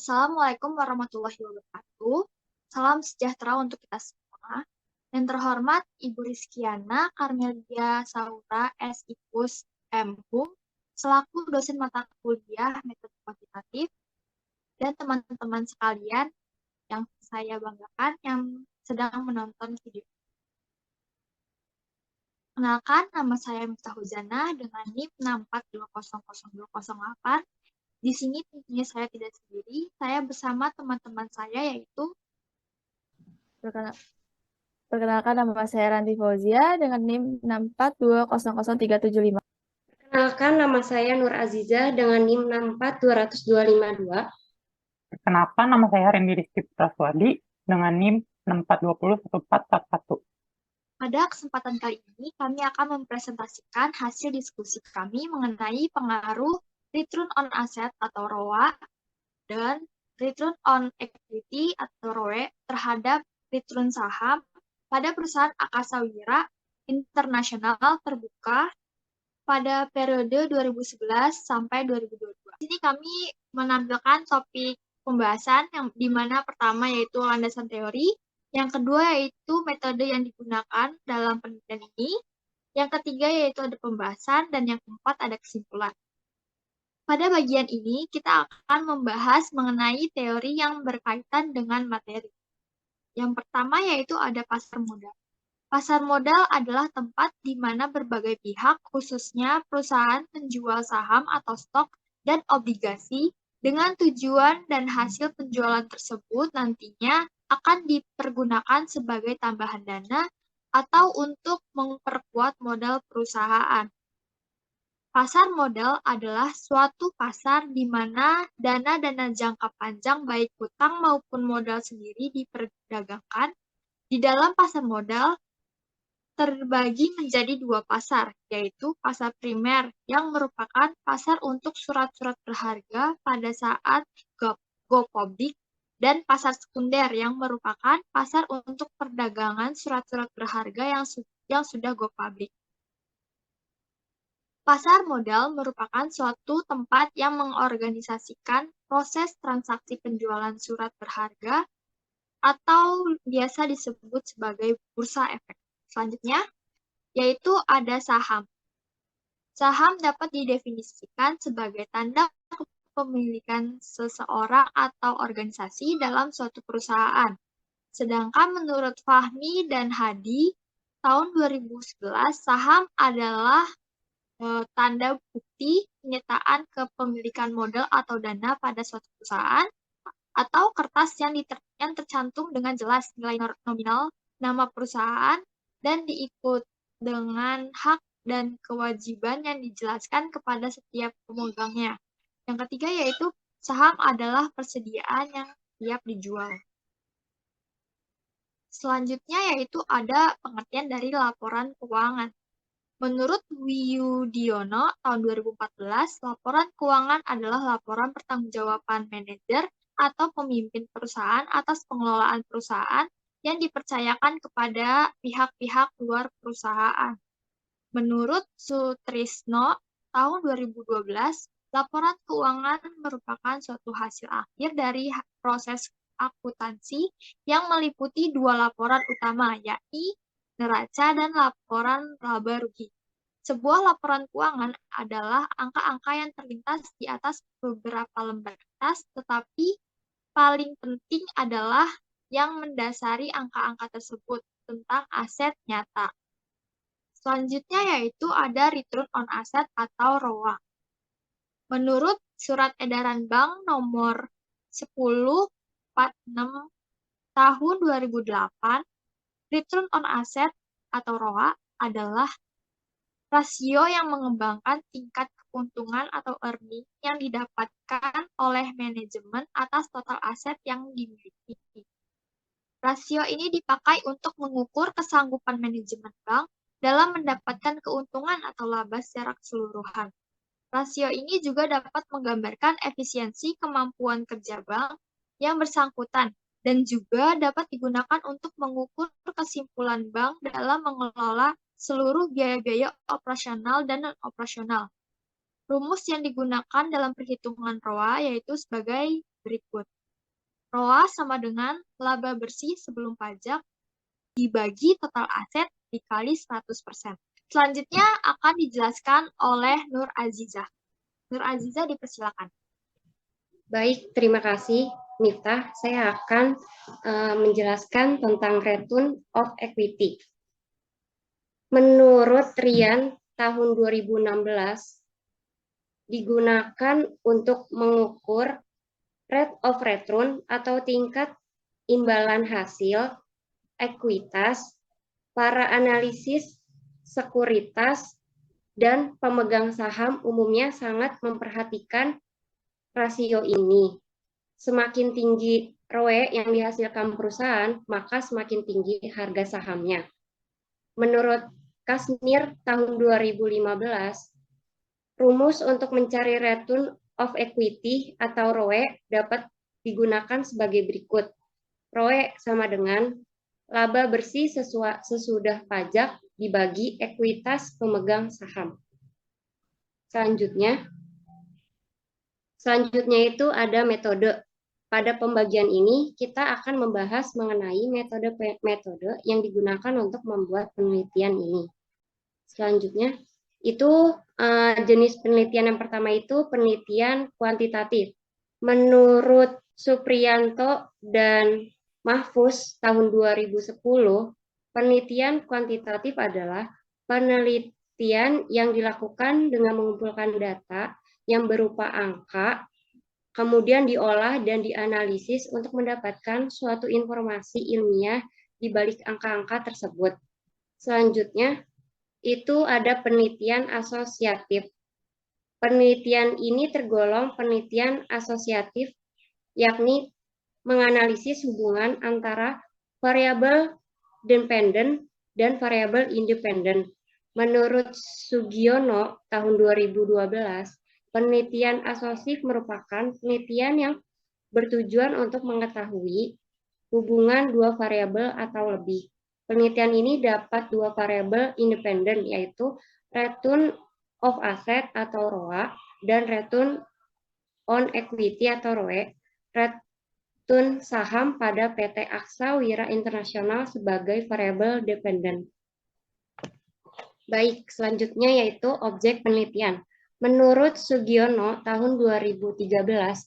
Assalamualaikum warahmatullahi wabarakatuh. Salam sejahtera untuk kita semua. Yang terhormat Ibu Rizkiana Karmelia Saura SIPUS M.Hum, selaku dosen mata kuliah metode kuantitatif, dan teman-teman sekalian yang saya banggakan yang sedang menonton video. Kenalkan, nama saya Miftah Huzana dengan NIM 642000208. Di sini tentunya saya tidak sendiri, saya bersama teman-teman saya yaitu Perkenalkan, nama saya Ranti Fauzia dengan NIM 642000375. Perkenalkan, nama saya Nur Azizah dengan NIM 6420252. Perkenalkan, nama saya Randy Rizky Putraswadi dengan NIM 6420141. Pada kesempatan kali ini, kami akan mempresentasikan hasil diskusi kami mengenai pengaruh Return on Asset atau ROA dan Return on Equity atau ROE terhadap return saham pada perusahaan Akasa Wira Internasional terbuka pada periode 2011 sampai 2022. Di sini kami menampilkan topik pembahasan yang di mana pertama yaitu landasan teori, yang kedua yaitu metode yang digunakan dalam penelitian ini, yang ketiga yaitu ada pembahasan, dan yang keempat ada kesimpulan. Pada bagian ini kita akan membahas mengenai teori yang berkaitan dengan materi. Yang pertama yaitu ada pasar modal. Pasar modal adalah tempat di mana berbagai pihak, khususnya perusahaan penjual saham atau stok dan obligasi, dengan tujuan dan hasil penjualan tersebut nantinya akan dipergunakan sebagai tambahan dana atau untuk memperkuat modal perusahaan. Pasar modal adalah suatu pasar di mana dana-dana jangka panjang baik hutang maupun modal sendiri diperdagangkan. Di dalam pasar modal terbagi menjadi dua pasar, yaitu pasar primer yang merupakan pasar untuk surat-surat berharga pada saat go public, dan pasar sekunder yang merupakan pasar untuk perdagangan surat-surat berharga yang sudah go public. Pasar modal merupakan suatu tempat yang mengorganisasikan proses transaksi penjualan surat berharga atau biasa disebut sebagai bursa efek. Selanjutnya, yaitu ada saham. Saham dapat didefinisikan sebagai tanda kepemilikan seseorang atau organisasi dalam suatu perusahaan. Sedangkan menurut Fahmi dan Hadi, tahun 2011, saham adalah tanda bukti penyertaan kepemilikan modal atau dana pada suatu perusahaan, atau kertas yang tercantum dengan jelas nilai nominal nama perusahaan dan diikut dengan hak dan kewajiban yang dijelaskan kepada setiap pemegangnya. Yang ketiga yaitu saham adalah persediaan yang siap dijual. Selanjutnya yaitu ada pengertian dari laporan keuangan. Menurut Wiyudiono tahun 2014, laporan keuangan adalah laporan pertanggungjawaban manajer atau pemimpin perusahaan atas pengelolaan perusahaan yang dipercayakan kepada pihak-pihak luar perusahaan. Menurut Sutrisno tahun 2012, laporan keuangan merupakan suatu hasil akhir dari proses akuntansi yang meliputi dua laporan utama, yakni neraca dan laporan laba rugi. Sebuah laporan keuangan adalah angka-angka yang terlintas di atas beberapa lembar kertas, tetapi paling penting adalah yang mendasari angka-angka tersebut tentang aset nyata. Selanjutnya yaitu ada Return on Asset atau ROA. Menurut Surat Edaran Bank nomor 1046 tahun 2008, Return on Asset atau ROA adalah rasio yang mengembangkan tingkat keuntungan atau earning yang didapatkan oleh manajemen atas total aset yang dimiliki. Rasio ini dipakai untuk mengukur kesanggupan manajemen bank dalam mendapatkan keuntungan atau laba secara keseluruhan. Rasio ini juga dapat menggambarkan efisiensi kemampuan kerja bank yang bersangkutan dan juga dapat digunakan untuk mengukur kesimpulan bank dalam mengelola seluruh biaya-biaya operasional dan non-operasional. Rumus yang digunakan dalam perhitungan ROA yaitu sebagai berikut. ROA sama dengan laba bersih sebelum pajak dibagi total aset dikali 100%. Selanjutnya akan dijelaskan oleh Nur Azizah. Nur Azizah, dipersilakan. Baik, terima kasih Miftah. Saya akan menjelaskan tentang Return of Equity. Menurut Rian, tahun 2016 digunakan untuk mengukur rate of return atau tingkat imbalan hasil, ekuitas, para analisis sekuritas, dan pemegang saham umumnya sangat memperhatikan rasio ini. Semakin tinggi ROE yang dihasilkan perusahaan, maka semakin tinggi harga sahamnya. Menurut Kasmir tahun 2015, rumus untuk mencari return of equity atau ROE dapat digunakan sebagai berikut. ROE sama dengan laba bersih sesudah pajak dibagi ekuitas pemegang saham. Selanjutnya itu ada metode. Pada pembagian ini, kita akan membahas mengenai metode yang digunakan untuk membuat penelitian ini. Selanjutnya, itu jenis penelitian yang pertama itu penelitian kuantitatif. Menurut Supriyanto dan Mahfuz tahun 2010, penelitian kuantitatif adalah penelitian yang dilakukan dengan mengumpulkan data yang berupa angka, kemudian diolah dan dianalisis untuk mendapatkan suatu informasi ilmiah di balik angka-angka tersebut. Selanjutnya, itu ada penelitian asosiatif. Penelitian ini tergolong penelitian asosiatif, yakni menganalisis hubungan antara variabel dependen dan variabel independen. Menurut Sugiono tahun 2012, penelitian asosiatif merupakan penelitian yang bertujuan untuk mengetahui hubungan dua variabel atau lebih. Penelitian ini dapat dua variabel independen, yaitu return of asset atau ROA dan return on equity atau ROE. Return saham pada PT Aksa Wira Internasional sebagai variabel dependen. Baik, selanjutnya yaitu objek penelitian. Menurut Sugiono tahun 2013,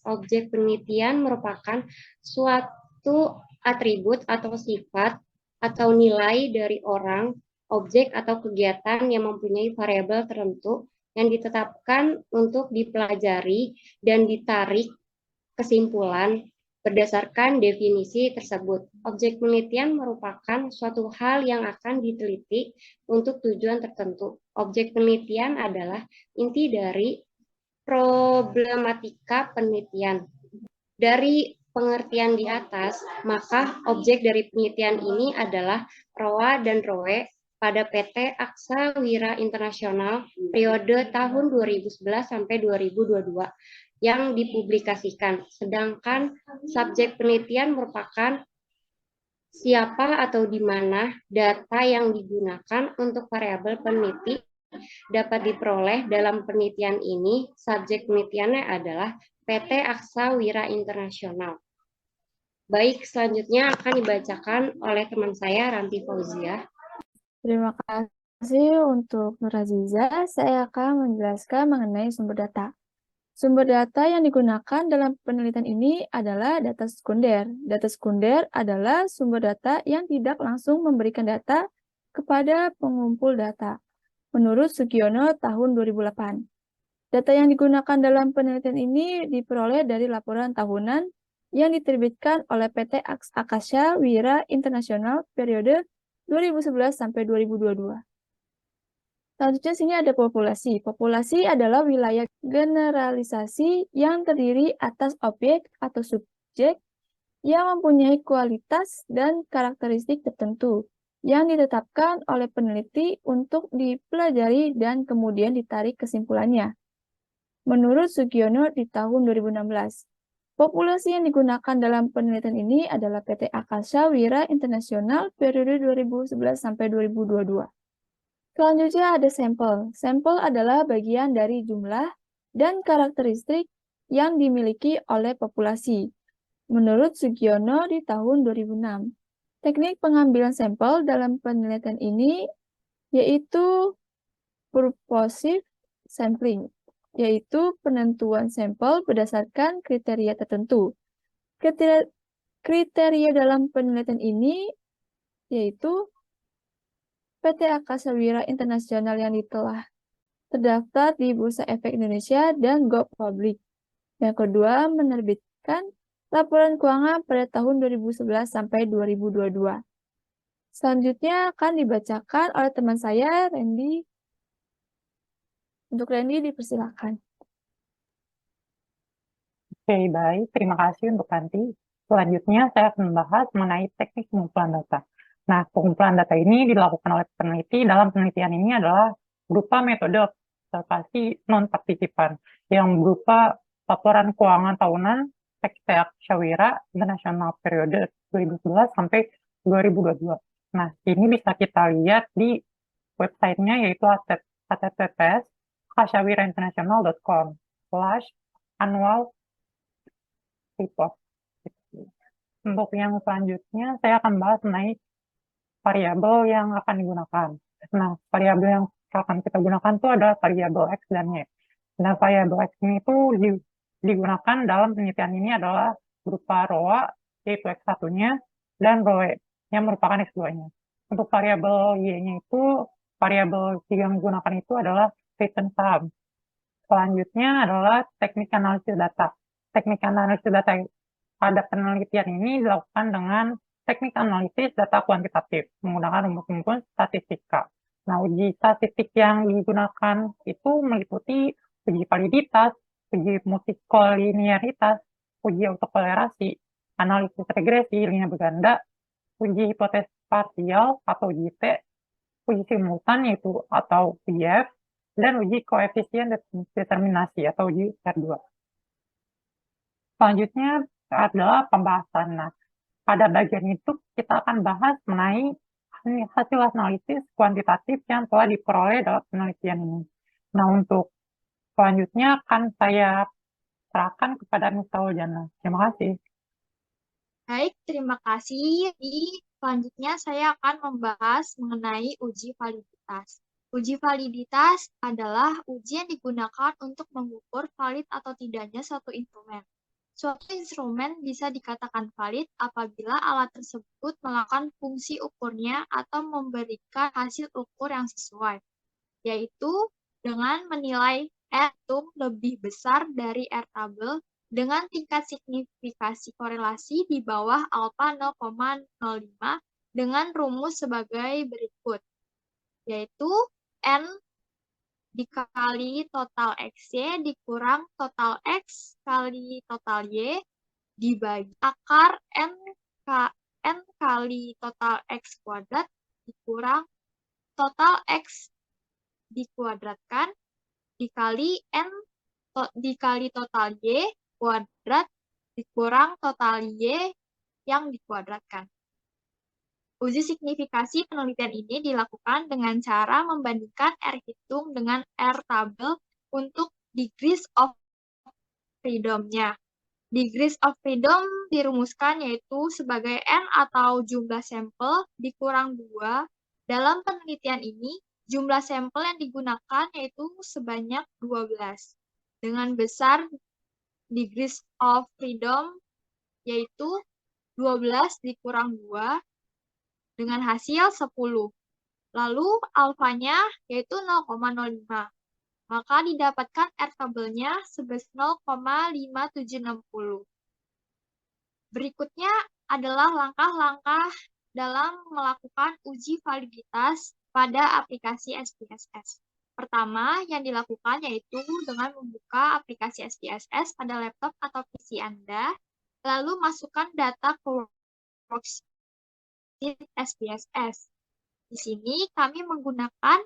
objek penelitian merupakan suatu atribut atau sifat atau nilai dari orang, objek atau kegiatan yang mempunyai variabel tertentu yang ditetapkan untuk dipelajari dan ditarik kesimpulan berdasarkan definisi tersebut. Objek penelitian merupakan suatu hal yang akan diteliti untuk tujuan tertentu. Objek penelitian adalah inti dari problematika penelitian. Dari pengertian di atas, maka objek dari penelitian ini adalah ROA dan ROE pada PT Aksa Wira Internasional periode tahun 2011 sampai 2022 yang dipublikasikan. Sedangkan subjek penelitian merupakan siapa atau di mana data yang digunakan untuk variabel peneliti dapat diperoleh dalam penelitian ini. Subjek penelitiannya adalah PT Aksa Wira Internasional. Baik, selanjutnya akan dibacakan oleh teman saya, Ranti Fauzia. Terima kasih untuk Nur Azizah. Saya akan menjelaskan mengenai sumber data. Sumber data yang digunakan dalam penelitian ini adalah data sekunder. Data sekunder adalah sumber data yang tidak langsung memberikan data kepada pengumpul data. Menurut Sugiono tahun 2008. Data yang digunakan dalam penelitian ini diperoleh dari laporan tahunan yang diterbitkan oleh PT Akasha Wira Internasional periode 2011 sampai 2022. Selanjutnya sini ada populasi. Populasi adalah wilayah generalisasi yang terdiri atas objek atau subjek yang mempunyai kualitas dan karakteristik tertentu yang ditetapkan oleh peneliti untuk dipelajari dan kemudian ditarik kesimpulannya. Menurut Sugiono di tahun 2016, populasi yang digunakan dalam penelitian ini adalah PT Akasha Wira Internasional periode 2011 sampai 2022. Selanjutnya ada sampel. Sampel adalah bagian dari jumlah dan karakteristik yang dimiliki oleh populasi. Menurut Sugiono di tahun 2006, teknik pengambilan sampel dalam penelitian ini yaitu purposive sampling, yaitu penentuan sampel berdasarkan kriteria tertentu. Kriteria dalam penelitian ini yaitu PT Akasa Wira Internasional yang telah terdaftar di Bursa Efek Indonesia dan Go Public. Yang kedua, menerbitkan laporan keuangan pada tahun 2011 sampai 2022. Selanjutnya akan dibacakan oleh teman saya, Randy. Untuk Randy, dipersilakan. Oke, baik. Terima kasih untuk nanti. Selanjutnya, saya akan membahas mengenai teknik pengumpulan data. Nah, pengumpulan data ini dilakukan oleh peneliti. Dalam penelitian ini adalah berupa metode observasi non-partisipan yang berupa laporan keuangan tahunan PT Aksa Wira Internasional periode 2011 sampai 2022. Nah, ini bisa kita lihat di websitenya yaitu https://aksawirainternational.com/annual report. Untuk yang selanjutnya, saya akan bahas mengenai variabel yang akan digunakan. Nah, variabel yang akan kita gunakan itu adalah variabel X dan Y. Nah, variabel X ini itu digunakan dalam penelitian ini adalah berupa ROA, yaitu X1-nya, dan ROE, yang merupakan X2-nya. Untuk variabel Y-nya itu, variabel yang digunakan itu adalah return sum. Selanjutnya adalah teknik analisis data. Teknik analisis data pada penelitian ini dilakukan dengan teknik analisis data kuantitatif menggunakan rumus-rumus statistika. Nah, uji statistik yang digunakan itu meliputi uji validitas, uji multikolinearitas, uji autokolerasi, analisis regresi linear berganda, uji hipotesis parsial atau uji T, uji simultan yaitu atau UJF, dan uji koefisien determinasi atau uji R2. Selanjutnya adalah pembahasan. Nah, pada bagian itu kita akan bahas mengenai hasil analisis kuantitatif yang telah diperoleh dalam penelitian ini. Nah, untuk selanjutnya akan saya serahkan kepada Mr. Uljana. Terima kasih. Baik, terima kasih. Selanjutnya saya akan membahas mengenai uji validitas. Uji validitas adalah uji yang digunakan untuk mengukur valid atau tidaknya suatu instrumen. Suatu instrumen bisa dikatakan valid apabila alat tersebut melakukan fungsi ukurnya atau memberikan hasil ukur yang sesuai, yaitu dengan menilai R-tum lebih besar dari R-tabel dengan tingkat signifikasi korelasi di bawah alfa 0,05 dengan rumus sebagai berikut, yaitu N dikali total XY dikurang total X kali total Y dibagi akar N kali total X kuadrat dikurang total X dikuadratkan dikali N dikali total Y kuadrat dikurang total Y yang dikuadratkan. Uji signifikasi penelitian ini dilakukan dengan cara membandingkan R hitung dengan R tabel untuk degrees of freedom-nya. Degrees of freedom dirumuskan yaitu sebagai N atau jumlah sampel dikurang 2. Dalam penelitian ini, jumlah sampel yang digunakan yaitu sebanyak 12. Dengan besar degrees of freedom yaitu 12 dikurang 2 dengan hasil 10. Lalu alfanya yaitu 0,05. Maka didapatkan R tabelnya sebesar 0,5760. Berikutnya adalah langkah-langkah dalam melakukan uji validitas pada aplikasi SPSS. Pertama, yang dilakukan yaitu dengan membuka aplikasi SPSS pada laptop atau PC Anda, lalu masukkan data ke worksheet SPSS. Di sini kami menggunakan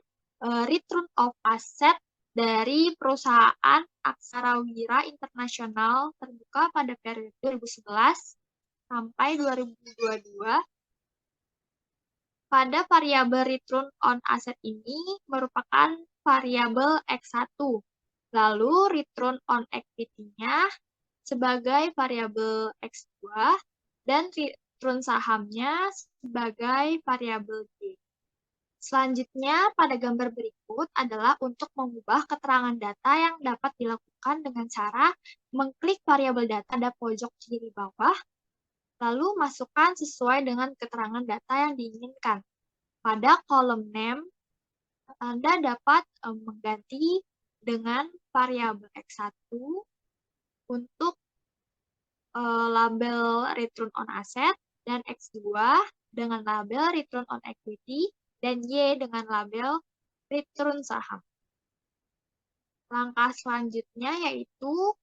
return of asset dari perusahaan Aksara Wira Internasional terbuka pada periode 2011 sampai 2022. Pada variabel return on asset ini merupakan variabel X1 Lalu return on equity-nya sebagai variabel X2 dan return sahamnya sebagai variabel Y. Selanjutnya, pada gambar berikut adalah untuk mengubah keterangan data yang dapat dilakukan dengan cara mengklik variabel data pada pojok kiri bawah, lalu masukkan sesuai dengan keterangan data yang diinginkan. Pada kolom name, Anda dapat mengganti dengan variabel X1 untuk label return on asset dan X2 dengan label return on equity dan Y dengan label return saham. Langkah selanjutnya yaitu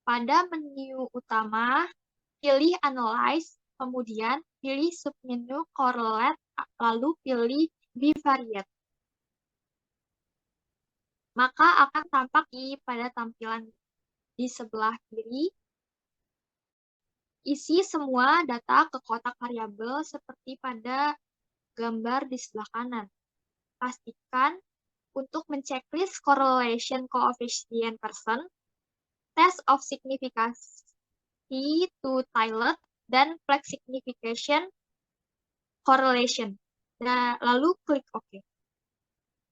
pada menu utama, pilih Analyze, kemudian pilih submenu Correlate, lalu pilih Bivariate. Maka akan tampak pada tampilan di sebelah kiri, isi semua data ke kotak variabel seperti pada gambar di sebelah kanan. Pastikan untuk menceklis correlation coefficient percent, test of significancy to tilde, dan flex signification correlation. Nah, lalu klik OK.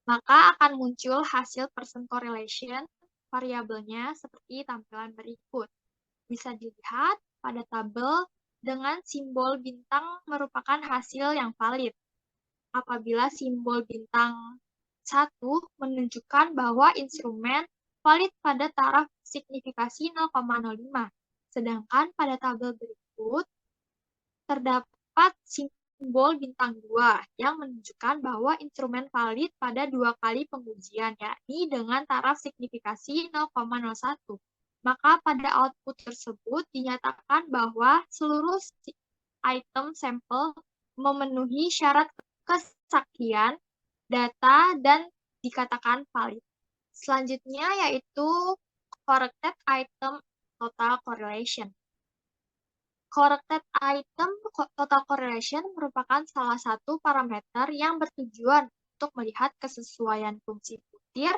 Maka akan muncul hasil percent correlation variabelnya seperti tampilan berikut. Bisa dilihat pada tabel dengan simbol bintang merupakan hasil yang valid. Apabila simbol bintang 1 menunjukkan bahwa instrumen valid pada taraf signifikasi 0,05. Sedangkan pada tabel berikut terdapat simbol bintang 2 yang menunjukkan bahwa instrumen valid pada 2 kali pengujian, yakni dengan taraf signifikasi 0,01. Maka pada output tersebut dinyatakan bahwa seluruh item sampel memenuhi syarat kesaksian data dan dikatakan valid. Selanjutnya yaitu corrected item total correlation. Corrected item total correlation merupakan salah satu parameter yang bertujuan untuk melihat kesesuaian fungsi butir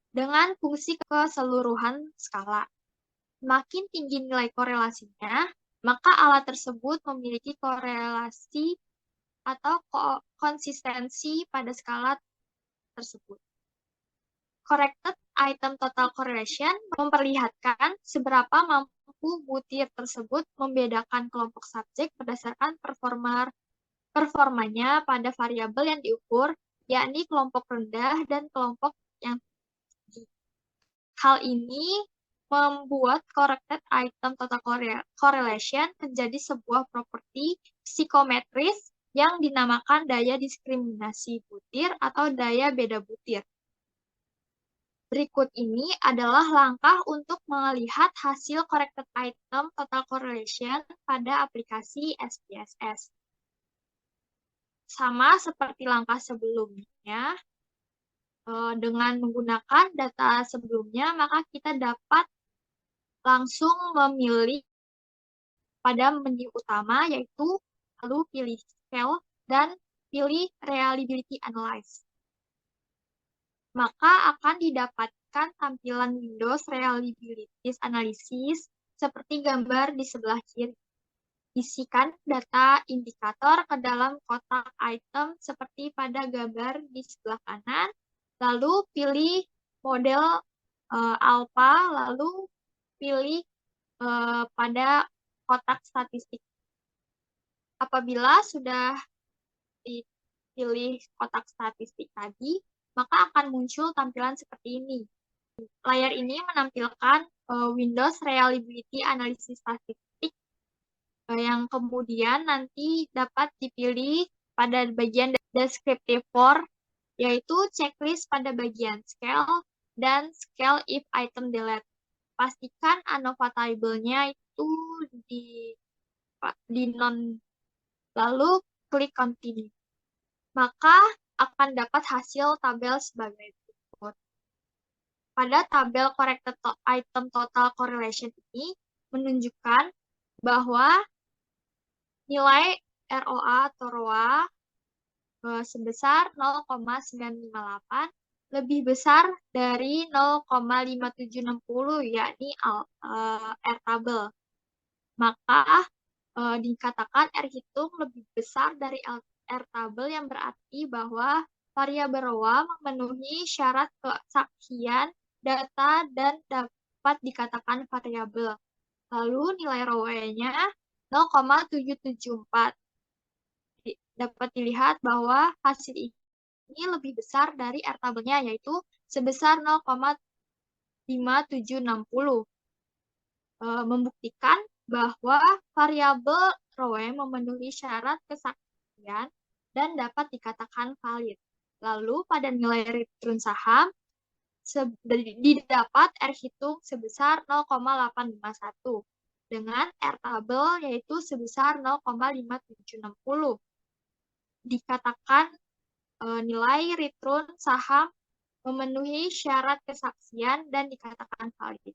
dengan fungsi keseluruhan skala. Semakin tinggi nilai korelasinya, maka alat tersebut memiliki korelasi atau konsistensi pada skala tersebut. Corrected item total correlation memperlihatkan seberapa mampu butir tersebut membedakan kelompok subjek berdasarkan performanya pada variabel yang diukur, yakni kelompok rendah dan kelompok yang tinggi. Hal ini membuat corrected item total correlation menjadi sebuah properti psikometris yang dinamakan daya diskriminasi butir atau daya beda butir. Berikut ini adalah langkah untuk melihat hasil corrected item total correlation pada aplikasi SPSS. Sama seperti langkah sebelumnya, dengan menggunakan data sebelumnya, maka kita dapat langsung memilih pada menu utama, yaitu lalu pilih Scale dan pilih Reliability Analyze. Maka akan didapatkan tampilan Windows Reliability Analysis seperti gambar di sebelah kiri. Isikan data indikator ke dalam kotak item seperti pada gambar di sebelah kanan, lalu pilih model alpha, lalu pilih pada kotak statistik. Apabila sudah dipilih kotak statistik tadi, maka akan muncul tampilan seperti ini. Layar ini menampilkan Windows Reliability Analysis Statistik yang kemudian nanti dapat dipilih pada bagian descriptive for, yaitu checklist pada bagian scale dan scale if item delete. Pastikan unavoidable-nya itu di non, lalu klik continue. Maka akan dapat hasil tabel sebagai berikut. Pada tabel corrected item total correlation ini menunjukkan bahwa nilai ROA atau ROA sebesar 0,958, lebih besar dari 0,5760, yakni R tabel. Maka dikatakan R hitung lebih besar dari R tabel, yang berarti bahwa variabel ROA memenuhi syarat kesaksian data dan dapat dikatakan variabel. Lalu nilai ROE-nya 0,774. Dapat dilihat bahwa hasil ini lebih besar dari R tabelnya, yaitu sebesar 0,5760. Membuktikan bahwa variabel ROE memenuhi syarat kesaksian dan dapat dikatakan valid. Lalu pada nilai return saham didapat R hitung sebesar 0,851 dengan R tabel yaitu sebesar 0,5760. Dikatakan nilai return saham memenuhi syarat kesaksian dan dikatakan valid.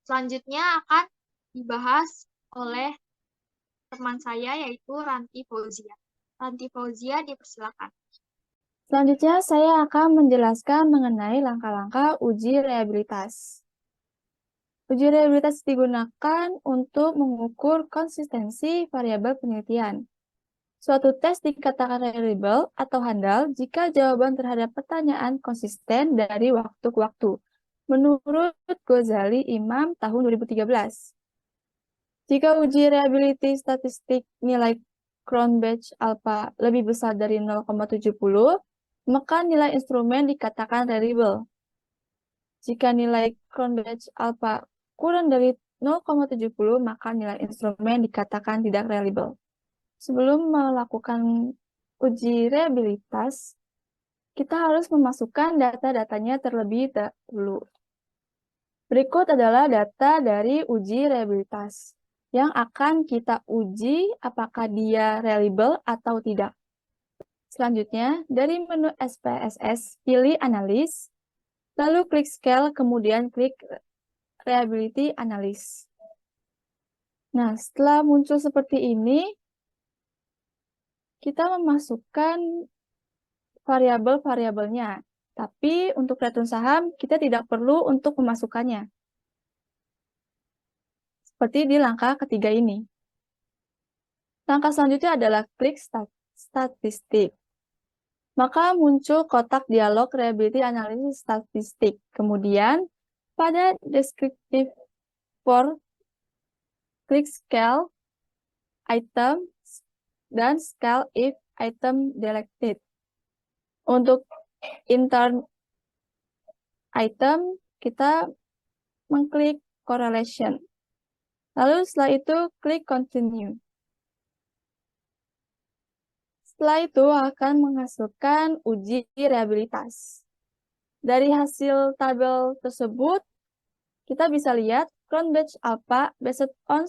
Selanjutnya akan dibahas oleh teman saya, yaitu Ranti Fauzia. Ranti Fauzia, dipersilakan. Selanjutnya, saya akan menjelaskan mengenai langkah-langkah uji reliabilitas. Uji reliabilitas digunakan untuk mengukur konsistensi variabel penelitian. Suatu tes dikatakan reliable atau handal jika jawaban terhadap pertanyaan konsisten dari waktu ke waktu, menurut Ghazali Imam tahun 2013. Jika uji reliability statistik nilai Cronbach alpha lebih besar dari 0,70, maka nilai instrumen dikatakan reliable. Jika nilai Cronbach alpha kurang dari 0,70, maka nilai instrumen dikatakan tidak reliable. Sebelum melakukan uji reliabilitas, kita harus memasukkan data-datanya terlebih dahulu. Berikut adalah data dari uji reliabilitas yang akan kita uji apakah dia reliable atau tidak. Selanjutnya, dari menu SPSS, pilih Analysis, lalu klik Scale, kemudian klik Reliability Analysis. Nah, setelah muncul seperti ini, kita memasukkan variabel-variabelnya. Tapi untuk return saham, kita tidak perlu untuk memasukkannya. Seperti di langkah ketiga ini. Langkah selanjutnya adalah klik Statistik. Maka muncul kotak dialog Reliability Analysis Statistik. Kemudian, pada Descriptive for, klik Scale, Item, dan Scale if Item Delected. Untuk intern item, kita mengklik Correlation. Lalu setelah itu, klik Continue. Setelah itu akan menghasilkan uji reliabilitas. Dari hasil tabel tersebut, kita bisa lihat Cronbach alpha based on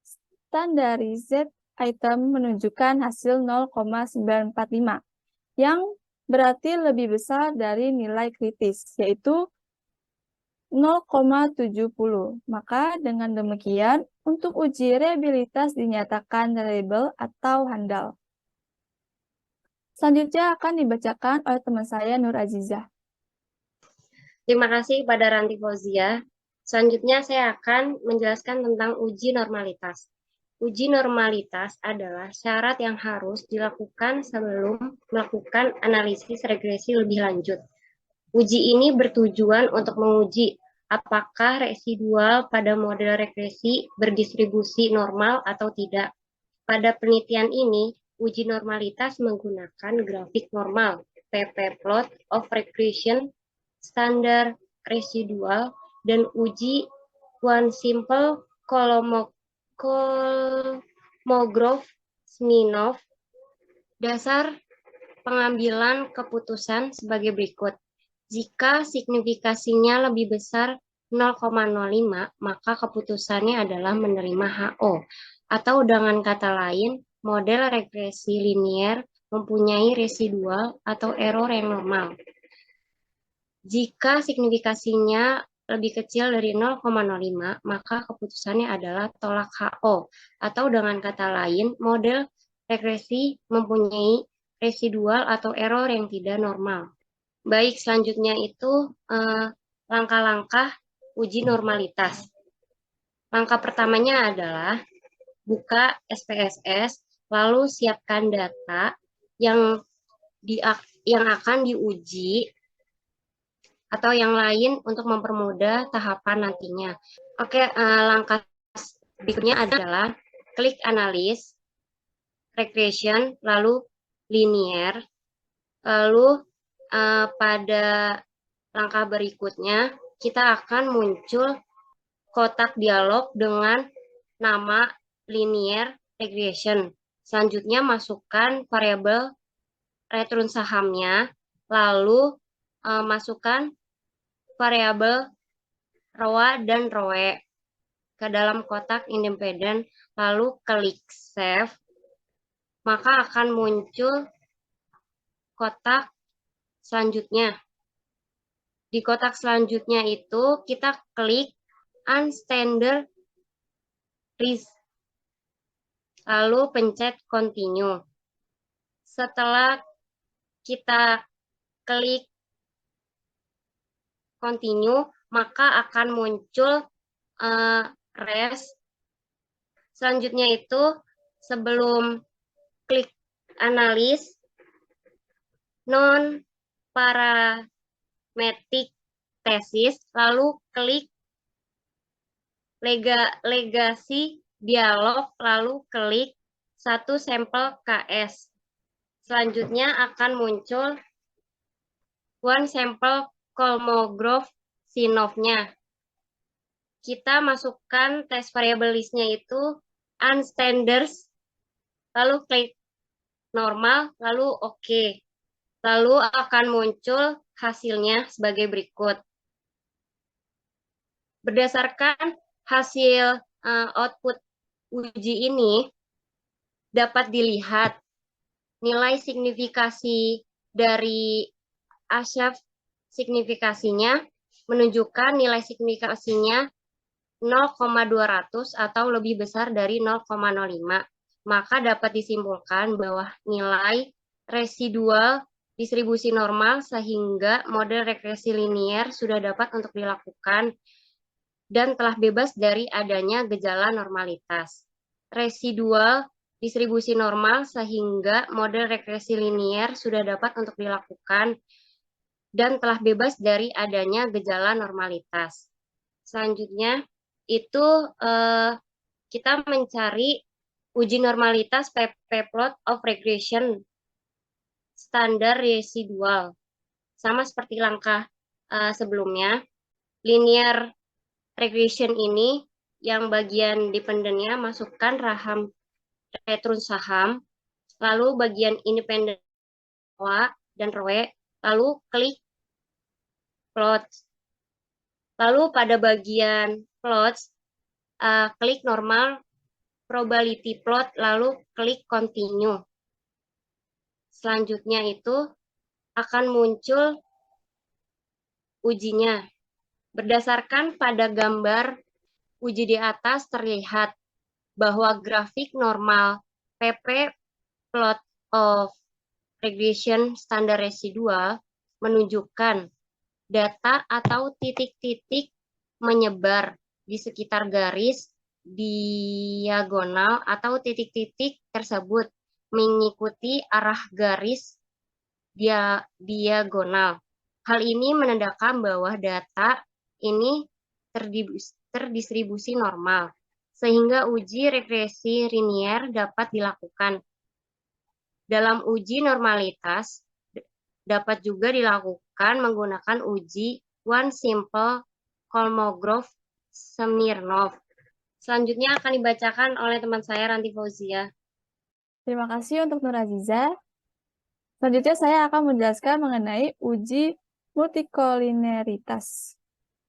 standardized item menunjukkan hasil 0,945, yang berarti lebih besar dari nilai kritis, yaitu 0,70. Maka dengan demikian, untuk uji reliabilitas dinyatakan reliable atau handal. Selanjutnya akan dibacakan oleh teman saya, Nur Azizah. Terima kasih kepada Ranti Fauzia. Selanjutnya saya akan menjelaskan tentang uji normalitas. Uji normalitas adalah syarat yang harus dilakukan sebelum melakukan analisis regresi lebih lanjut. Uji ini bertujuan untuk menguji apakah residual pada model regresi berdistribusi normal atau tidak. Pada penelitian ini, uji normalitas menggunakan grafik normal, pp-plot of regression, standar residual, dan uji one simple Kolmogorov-Smirnov. Dasar pengambilan keputusan sebagai berikut. Jika signifikasinya lebih besar 0,05, maka keputusannya adalah menerima HO. Atau dengan kata lain, model regresi linier mempunyai residual atau error yang normal. Jika signifikasinya lebih kecil dari 0,05, maka keputusannya adalah tolak HO. Atau dengan kata lain, model regresi mempunyai residual atau error yang tidak normal. Baik, selanjutnya itu langkah-langkah uji normalitas. Langkah pertamanya adalah buka SPSS, lalu siapkan data yang akan diuji atau yang lain untuk mempermudah tahapan nantinya. Oke, langkah berikutnya adalah klik analis, regression, lalu linear, lalu pada langkah berikutnya kita akan muncul kotak dialog dengan nama linear regression. Selanjutnya masukkan variabel return sahamnya, lalu masukkan variabel ROA dan ROE ke dalam kotak independen, lalu klik save, maka akan muncul kotak selanjutnya. Di kotak selanjutnya itu kita klik unstandard risk, lalu pencet continue. Setelah kita klik continue, maka akan muncul rest. Selanjutnya itu sebelum klik analis, non-parametric tesis, lalu klik legasi dialog, lalu klik satu sampel KS. Selanjutnya akan muncul one sample Kolmogorov Sinov-nya. Kita masukkan tes variable list-nya itu unstandard, lalu klik normal, lalu oke. Lalu akan muncul hasilnya sebagai berikut. Berdasarkan hasil output uji ini, dapat dilihat nilai signifikasi dari Asaf signifikasinya menunjukkan nilai signifikasinya 0,200 atau lebih besar dari 0,05. Maka dapat disimpulkan bahwa nilai residual distribusi normal sehingga model regresi linier sudah dapat untuk dilakukan dan telah bebas dari adanya gejala normalitas. Residual distribusi normal sehingga model regresi linier sudah dapat untuk dilakukan dan telah bebas dari adanya gejala normalitas. Selanjutnya itu kita mencari uji normalitas plot of regression standar residual. Sama seperti langkah sebelumnya, linear regression ini yang bagian dependennya masukkan raham return saham, lalu bagian independen ROA dan ROE, lalu klik plot. Lalu pada bagian plots, klik normal probability plot, lalu klik continue. Selanjutnya itu akan muncul ujinya. Berdasarkan pada gambar uji di atas terlihat bahwa grafik normal PP plot of regression standar residual menunjukkan data atau titik-titik menyebar di sekitar garis diagonal atau titik-titik tersebut mengikuti arah garis diagonal. Hal ini menandakan bahwa data ini terdistribusi normal, sehingga uji regresi linier dapat dilakukan. Dalam uji normalitas, dapat juga dilakukan menggunakan uji one simple Kolmogorov-Smirnov. Selanjutnya akan dibacakan oleh teman saya Ranti Fauzia. Terima kasih untuk Nur Aziza. Selanjutnya saya akan menjelaskan mengenai uji multikolineritas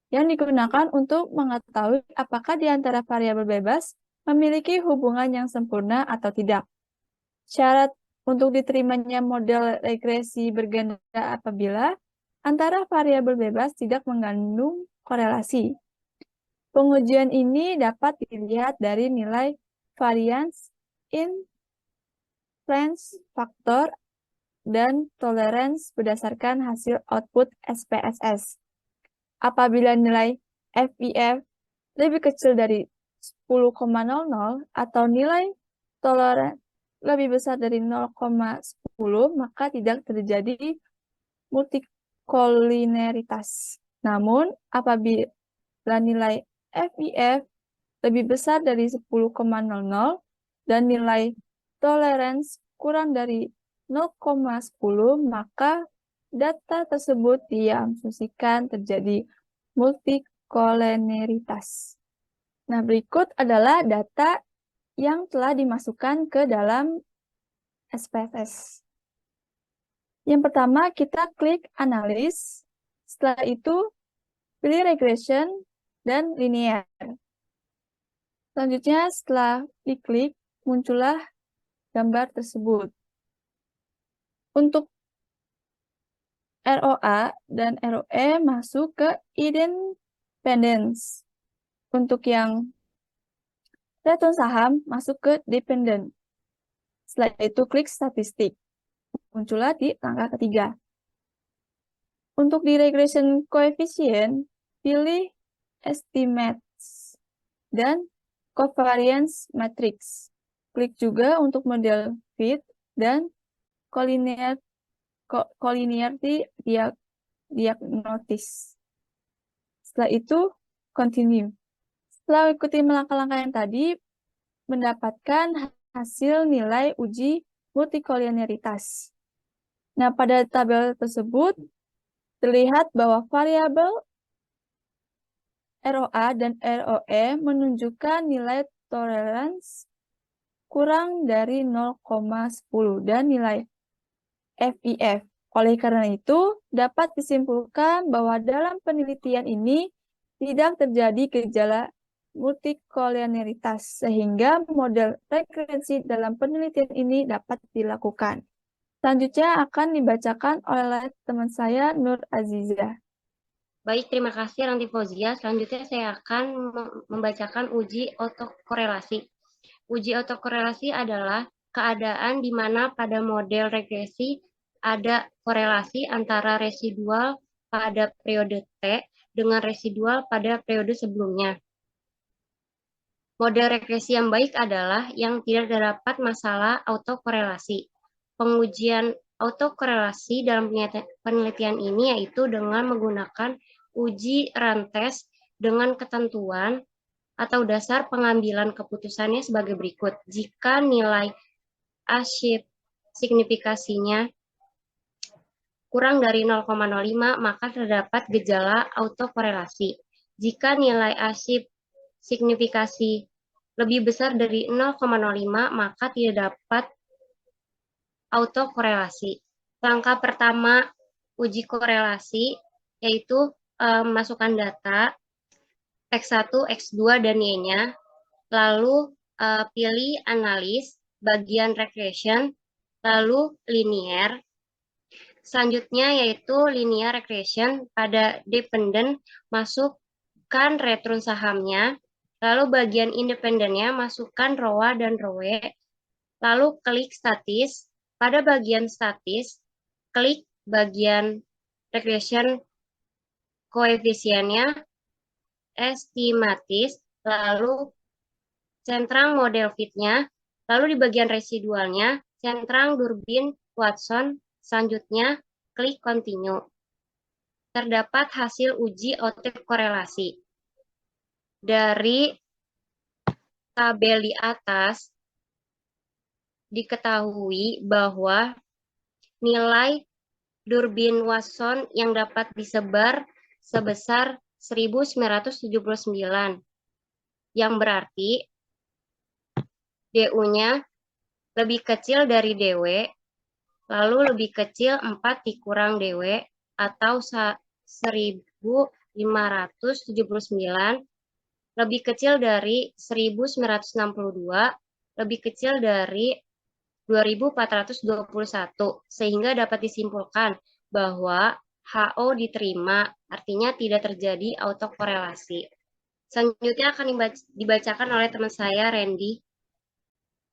yang digunakan untuk mengetahui apakah di antara variabel bebas memiliki hubungan yang sempurna atau tidak. Syarat untuk diterimanya model regresi berganda apabila antara variabel bebas tidak mengandung korelasi. Pengujian ini dapat dilihat dari nilai variance influence factor dan tolerance berdasarkan hasil output SPSS. Apabila nilai FIF lebih kecil dari 10,00 atau nilai toleransi lebih besar dari 0,10, maka tidak terjadi multikolineritas. Namun, apabila nilai FIF lebih besar dari 10,00 dan nilai tolerance kurang dari 0,10, maka data tersebut diasumsikan terjadi multikolineritas. Nah, berikut adalah data yang telah dimasukkan ke dalam SPSS. Yang pertama, kita klik analis. Setelah itu, pilih regression dan linear. Selanjutnya, setelah diklik, muncullah gambar tersebut. Untuk ROA dan ROE masuk ke independence. Untuk yang return saham masuk ke dependent. Setelah itu, klik statistik. Muncullah di langkah ketiga. Untuk di regression coefficient, pilih estimates dan covariance matrix. Klik juga untuk model fit dan collinearity diagnosis. Setelah itu, continue. Setelah ikuti langkah-langkah yang tadi, mendapatkan hasil nilai uji multikolineritas. Nah, pada tabel tersebut, terlihat bahwa variabel ROA dan ROE menunjukkan nilai tolerance kurang dari 0,10 dan nilai FIF. Oleh karena itu, dapat disimpulkan bahwa dalam penelitian ini tidak terjadi gejala multikolineritas, sehingga model regresi dalam penelitian ini dapat dilakukan. Selanjutnya akan dibacakan oleh teman saya, Nur Aziza. Baik, terima kasih Ranti Fauzia. Selanjutnya saya akan membacakan uji autokorelasi. Uji autokorelasi adalah keadaan di mana pada model regresi ada korelasi antara residual pada periode T dengan residual pada periode sebelumnya. Model regresi yang baik adalah yang tidak terdapat masalah autokorelasi. Pengujian autokorelasi dalam penelitian ini yaitu dengan menggunakan uji rantes dengan ketentuan atau dasar pengambilan keputusannya sebagai berikut. Jika nilai asyik signifikasinya kurang dari 0,05, maka terdapat gejala autokorelasi. Jika nilai asyik signifikasi lebih besar dari 0,05, maka tidak dapat autokorelasi. Langkah pertama uji korelasi yaitu masukkan data X1, X2, dan Y-nya, lalu pilih analis, bagian regression, lalu linear. Selanjutnya yaitu linear regression pada dependent, masukkan return sahamnya, lalu bagian independennya masukkan ROA dan ROE, lalu klik statis. Pada bagian statis, klik bagian regression koefisiennya, estimatis, lalu centrang model fitnya, lalu di bagian residualnya, centrang Durbin Watson, selanjutnya klik continue. Terdapat hasil uji autokorelasi. Dari tabel di atas, diketahui bahwa nilai Durbin Watson yang dapat disebar sebesar 1979, yang berarti DU-nya lebih kecil dari DW, lalu lebih kecil 4 dikurang DW, atau 1579, lebih kecil dari 1962, lebih kecil dari 2421, sehingga dapat disimpulkan bahwa HO diterima, artinya tidak terjadi autokorelasi. Selanjutnya akan dibacakan oleh teman saya, Randy.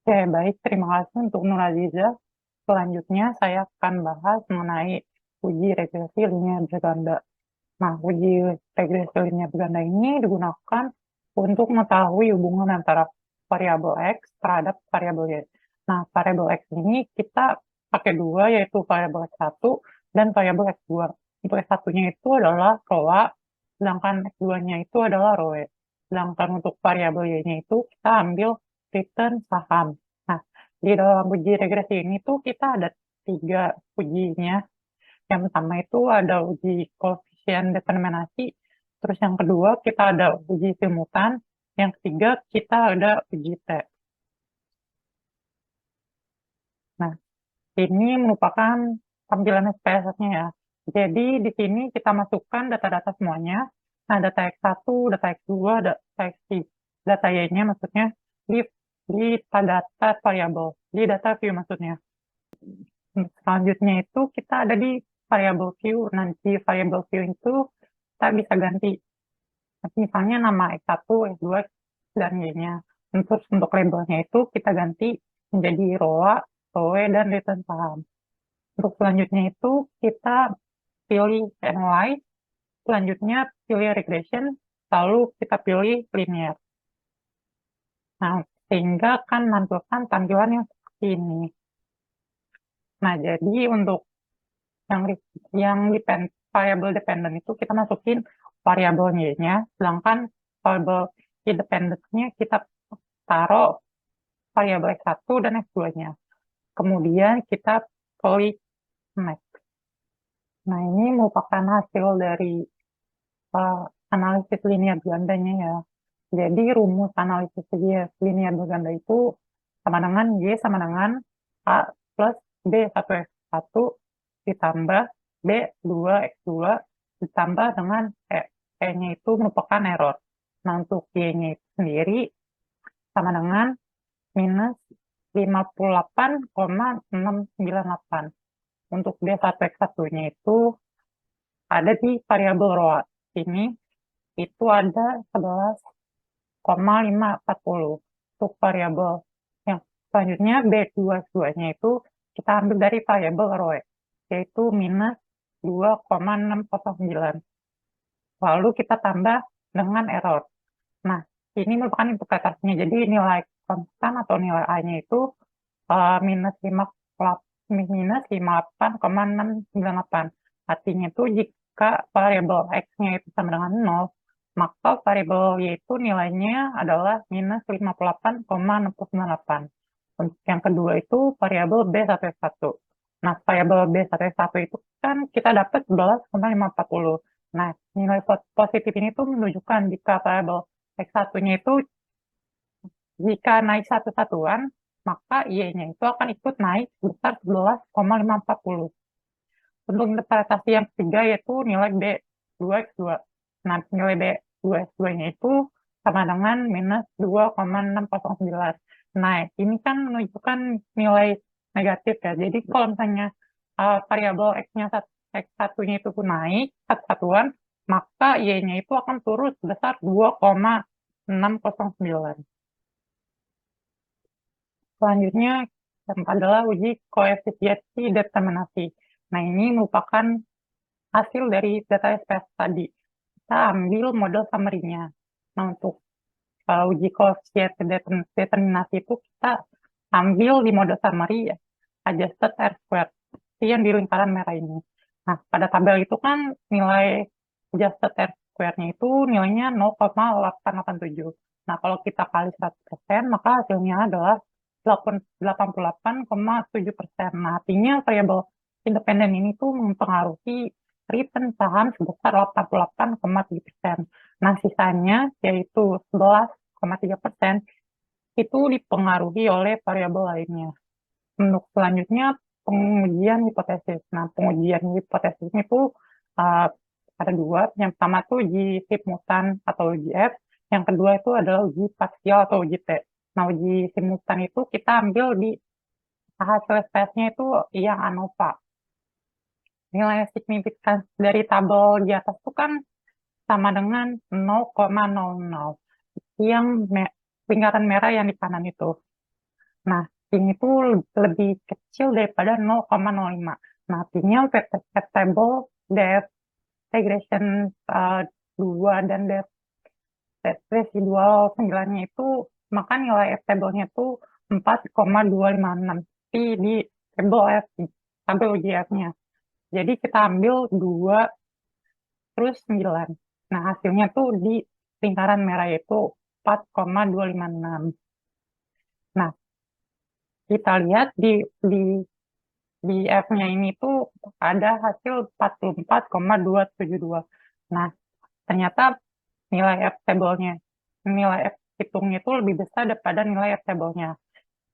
Oke, baik. Terima kasih untuk Nur Aziza. Selanjutnya saya akan bahas mengenai uji regresi linear berganda. Nah, uji regresi linear berganda ini digunakan untuk mengetahui hubungan antara variabel X terhadap variabel Y. Nah, variabel X ini kita pakai dua, yaitu variabel X1 dan variabel X2. Untuk X1-nya itu adalah ROA, sedangkan X2-nya itu adalah ROE. Sedangkan untuk variabel Y-nya itu kita ambil return saham. Nah, di dalam uji regresi ini tuh kita ada 3 ujinya. Yang pertama itu ada uji koefisien determinasi, terus yang kedua kita ada uji simultan, yang ketiga kita ada uji T. Nah, ini merupakan tampilan SPSS-nya ya. Jadi di sini kita masukkan data-data semuanya. Nah, data X1, data X2, data X3, data Y-nya maksudnya di data variabel, di data view maksudnya. Selanjutnya itu kita ada di variabel view. Nanti variabel view itu kita bisa ganti. Misalnya nama X1, X2, dan Y-nya. Terus untuk labelnya itu kita ganti menjadi ROA, ROE, dan return saham. Untuk selanjutnya itu kita pilih analyze, selanjutnya pilih regression, lalu kita pilih linear. Nah, sehingga akan menampilkan tampilan yang seperti ini. Nah, jadi untuk yang variable dependent itu kita masukin variabel Y-nya, sedangkan variabel independent-nya kita taruh variabel X1 dan X2-nya. Kemudian kita pilih next. Nah, ini merupakan hasil dari analisis linear bergandanya ya. Jadi rumus analisis linear berganda itu sama dengan Y sama dengan A plus B1X1 ditambah B2X2 ditambah dengan E. E-nya itu merupakan error. Nah, untuk Y-nya itu sendiri sama dengan minus 58,698. Untuk B1X1-nya itu ada di variabel ROA. Ini itu ada 11,540. Untuk variabel yang selanjutnya B2X2-nya itu kita ambil dari variabel ROE, yaitu minus 2,609. Lalu kita tambah dengan error. Nah, ini merupakan interpretasinya. Jadi nilai konstan atau nilai A-nya itu minus 58,698. Artinya itu jika variabel X-nya itu sama dengan 0, maka variabel Y itu nilainya adalah minus 58,698. Untuk yang kedua itu variabel B1X1. Nah, variabel B1X1 itu kan kita dapat 11,540. Nah, nilai positif ini tuh menunjukkan jika variabel X1-nya itu jika naik satu satuan, maka Y-nya itu akan ikut naik sebesar 11,540. Untuk interpretasi yang ketiga yaitu nilai B2X2. Nah, nilai B2X2-nya itu sama dengan minus 2,609. Nah, ini kan menunjukkan nilai negatif ya. Jadi kalau misalnya variabel X1-nya itu naik satu satuan, maka Y-nya itu akan turun sebesar 2,609. Selanjutnya adalah uji koefisiensi determinasi. Nah, ini merupakan hasil dari data SPS tadi. Kita ambil model summary-nya. Nah, untuk uji koefisiensi determinasi itu kita ambil di model summary ya, adjusted R-squared, yang di lingkaran merah ini. Nah, pada tabel itu kan nilai adjusted R-squared-nya itu nilainya 0,887. Nah, kalau kita kali 100%, maka hasilnya adalah 88,7%. Nah, artinya variabel independen ini tuh mempengaruhi return saham sebesar 88,3%. Nah, sisanya yaitu 11,3% itu dipengaruhi oleh variabel lainnya. Untuk selanjutnya pengujian hipotesis. Nah, pengujian hipotesis itu ada dua. Yang pertama tuh uji simultan atau uji F. Yang kedua itu adalah uji parsial atau uji T. Nah, uji simultan itu kita ambil di hasil SPS-nya itu yang ANOVA. Nilai signifikan dari tabel di atas itu kan sama dengan 0,00. Yang lingkaran merah yang di kanan itu. Nah, ini tuh lebih kecil daripada 0,05. Nah, artinya table depth regression 2 dan depth residual 9-nya itu, maka nilai F table-nya itu 4,256 di table F, tabel UGF-nya. Jadi kita ambil 2 terus 9. Nah, hasilnya tuh di lingkaran merah itu 4,256. Nah, kita lihat di F-nya ini tuh ada hasil 44,272. Nah, ternyata nilai F table-nya, nilai F hitungnya itu lebih besar daripada nilai F table-nya.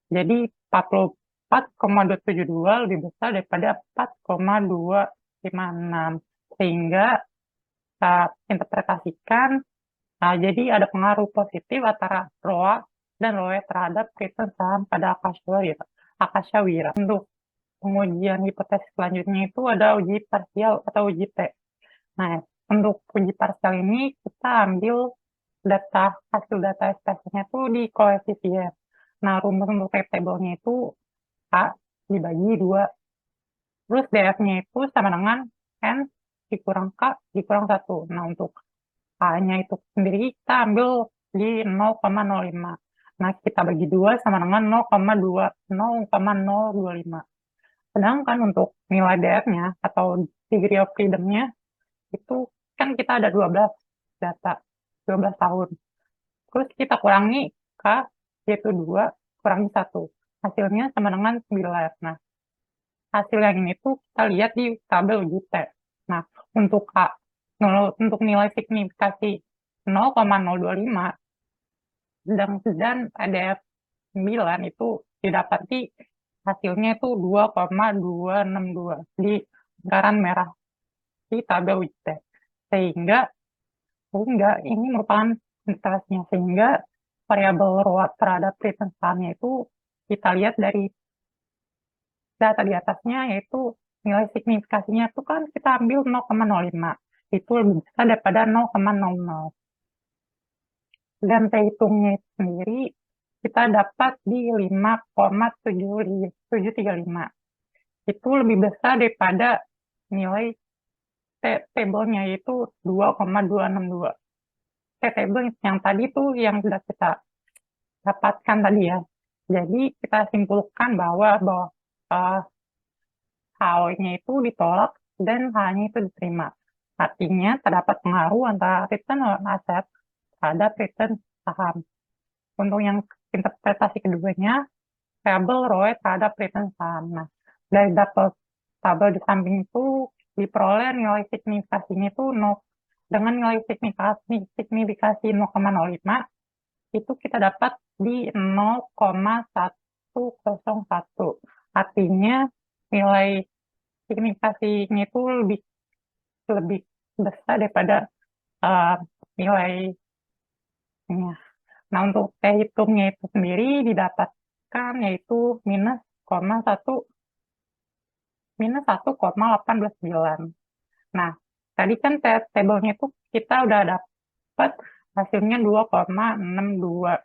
Jadi 44,272 lebih besar daripada 4,256. Sehingga kita interpretasikan, jadi ada pengaruh positif antara ROA dan ROE terhadap return saham pada Akasha Wira. Untuk pengujian hipotesis selanjutnya itu ada uji parsial atau uji T. Nah, untuk uji parsial ini kita ambil hasil data SPSS-nya itu di koefisien. Nah, rumus untuk table-nya itu A dibagi 2. Terus DF-nya itu sama dengan N dikurang K dikurang 1. Nah, untuk A-nya itu sendiri kita ambil di 0,05. Nah, kita bagi 2 sama dengan 0,025. Sedangkan untuk nilai DF-nya atau degree of freedom-nya itu kan kita ada 12 data, 12 tahun. Terus kita kurangi K, yaitu 2, kurangi 1. Hasilnya sama dengan 9. Nah, hasil yang ini tuh kita lihat di tabel uji T. Nah, untuk K, untuk nilai signifikasi 0,025, dan ADF 9 itu didapati hasilnya itu 2,262 di lingkaran merah di tabel uji T. Sehingga ini merupakan interestnya, sehingga variabel ROA terhadap return sahamnya itu kita lihat dari data di atasnya, yaitu nilai signifikasinya itu kan kita ambil 0,05, itu lebih besar daripada 0,00. Dan hitungnya itu sendiri kita dapat di 5,735. Itu lebih besar daripada nilai table-nya, yaitu 2,262. Table yang tadi tuh yang sudah kita dapatkan tadi ya. Jadi kita simpulkan bahwa H-nya itu ditolak dan H-nya itu diterima. Artinya terdapat pengaruh antara return on asset terhadap return saham. Untuk yang interpretasi keduanya, variabel ROE terhadap return saham. Nah, dari tabel di samping itu diperoleh nilai signifikasinya itu dengan nilai signifikasi 0,05 itu kita dapat di 0,101. Artinya nilai signifikasinya itu lebih besar daripada nilainya. Nah, untuk T hitungnya itu sendiri didapatkan yaitu minus 1,829. Nah, tadi kan tabelnya itu kita udah dapat hasilnya 2,62.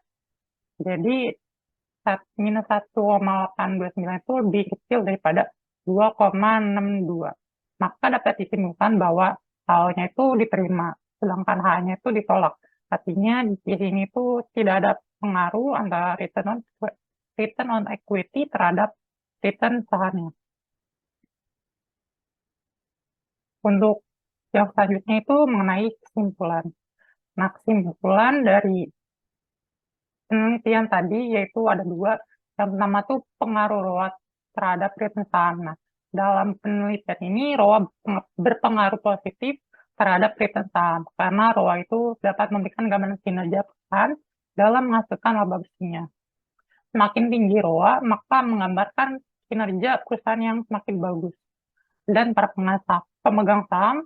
Jadi minus 1,829 itu lebih kecil daripada 2,62. Maka dapat disimpulkan bahwa H-nya itu diterima, sedangkan H-nya itu ditolak. Artinya di sini tuh tidak ada pengaruh antara return on equity terhadap return sahamnya. Untuk yang selanjutnya itu mengenai kesimpulan. Nah, kesimpulan dari penelitian tadi yaitu ada 2. Yang pertama tuh pengaruh ROA terhadap return saham. Nah, dalam penelitian ini ROA berpengaruh positif terhadap return saham karena ROA itu dapat memberikan gambaran kinerja perusahaan dalam menghasilkan laba bersihnya. Semakin tinggi ROA, maka menggambarkan kinerja perusahaan yang semakin bagus. Dan para pemegang saham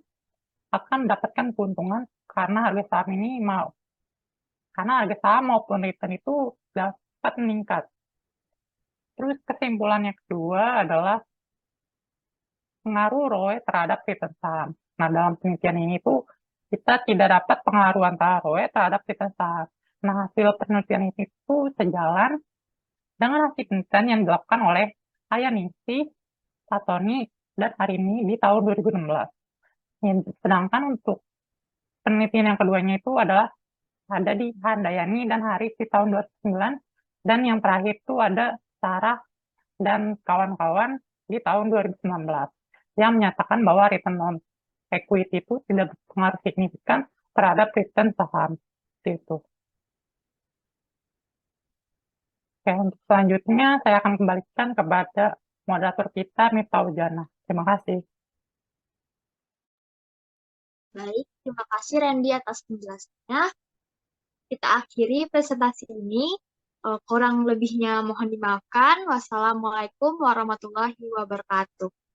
akan mendapatkan keuntungan karena harga saham maupun return itu dapat meningkat. Terus kesimpulan yang kedua adalah pengaruh ROE terhadap return saham. Nah, dalam penelitian ini tuh kita tidak dapat pengaruh antara ROE terhadap return saham. Nah, hasil penelitian itu sejalan dengan hasil penelitian yang dilakukan oleh Hayaningsi, Satoni, dan Harini di tahun 2016. Sedangkan untuk penelitian yang keduanya itu adalah ada di Handayani dan Haris di tahun 2009, dan yang terakhir itu ada Sarah dan kawan-kawan di tahun 2019 yang menyatakan bahwa return on equity itu tidak berpengaruh signifikan terhadap return saham. Itu. Oke, untuk selanjutnya saya akan kembalikan kepada moderator kita, Miftah Ujana. Terima kasih. Baik, terima kasih Randy atas penjelasannya. Kita akhiri presentasi ini. Kurang lebihnya mohon dimaafkan. Wassalamualaikum warahmatullahi wabarakatuh.